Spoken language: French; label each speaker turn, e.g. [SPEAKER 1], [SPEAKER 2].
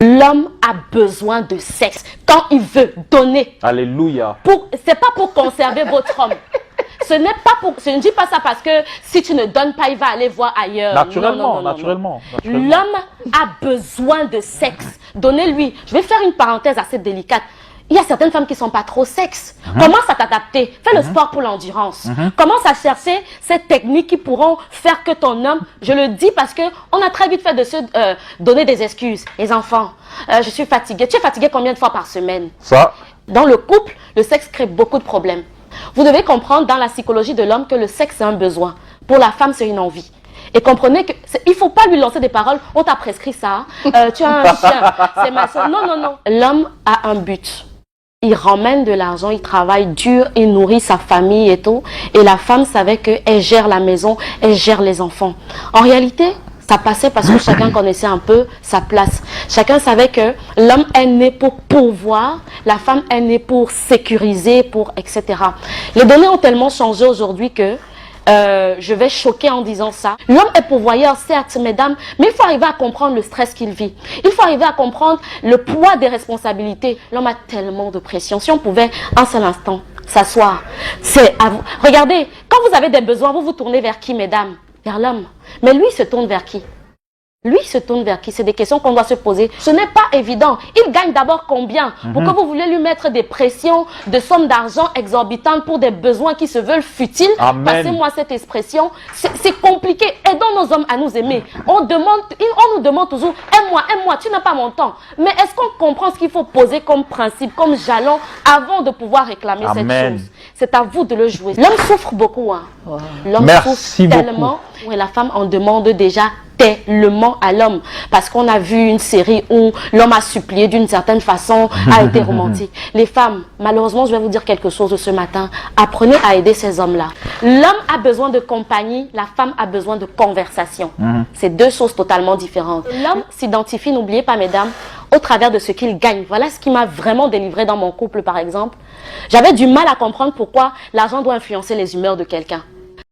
[SPEAKER 1] L'homme a besoin de sexe quand il veut donner.
[SPEAKER 2] Alléluia.
[SPEAKER 1] C'est pas pour conserver votre homme. Ce n'est pas pour. Je ne dis pas ça parce que si tu ne donnes pas, il va aller voir ailleurs.
[SPEAKER 2] Naturellement, naturellement.
[SPEAKER 1] L'homme a besoin de sexe. Donnez-lui. Je vais faire une parenthèse assez délicate. Il y a certaines femmes qui ne sont pas trop sexe. Commence à t'adapter. Fais le sport pour l'endurance. Commence à chercher ces techniques qui pourront faire que ton homme, je le dis parce qu'on a très vite fait de se donner des excuses. Les enfants, je suis fatiguée. Tu es fatigué combien de fois par semaine?
[SPEAKER 2] Ça.
[SPEAKER 1] Dans le couple, le sexe crée beaucoup de problèmes. Vous devez comprendre dans la psychologie de l'homme que le sexe c'est un besoin. Pour la femme, c'est une envie. Et comprenez qu'il ne faut pas lui lancer des paroles. On t'a prescrit ça. Tu as un chien. C'est ma soeur. Non, non, non. L'homme a un but. Il ramène de l'argent, il travaille dur, il nourrit sa famille et tout. Et la femme savait qu'elle gère la maison, elle gère les enfants. En réalité, ça passait parce que chacun connaissait un peu sa place. Chacun savait que l'homme est né pour pourvoir, la femme est née pour sécuriser, etc. Les données ont tellement changé aujourd'hui que je vais choquer en disant ça. L'homme est pourvoyeur, certes, mesdames, mais il faut arriver à comprendre le stress qu'il vit. Il faut arriver à comprendre le poids des responsabilités. L'homme a tellement de pression. Si on pouvait un seul instant s'asseoir, c'est à vous. Regardez, quand vous avez des besoins, vous vous tournez vers qui, mesdames? Vers l'homme. Mais lui, il se tourne vers qui? Lui se tourne vers qui? C'est des questions qu'on doit se poser. Ce n'est pas évident. Il gagne d'abord combien? Pourquoi vous voulez lui mettre des pressions, de sommes d'argent exorbitantes pour des besoins qui se veulent futiles? Passez-moi cette expression. C'est compliqué. Aidons nos hommes à nous aimer. On nous demande toujours, aime-moi, tu n'as pas mon temps. Mais est-ce qu'on comprend ce qu'il faut poser comme principe, comme jalon, avant de pouvoir réclamer cette chose? C'est à vous de le jouer. L'homme souffre beaucoup. Hein. L'homme souffre tellement. Et la femme en demande déjà tellement à l'homme, parce qu'on a vu une série où l'homme a supplié d'une certaine façon, a été romantique. Les femmes, malheureusement, je vais vous dire quelque chose ce matin, apprenez à aider ces hommes-là. L'homme a besoin de compagnie, la femme a besoin de conversation. C'est deux choses totalement différentes. L'homme s'identifie, n'oubliez pas mesdames, au travers de ce qu'il gagne. Voilà ce qui m'a vraiment délivré dans mon couple par exemple. J'avais du mal à comprendre pourquoi l'argent doit influencer les humeurs de quelqu'un.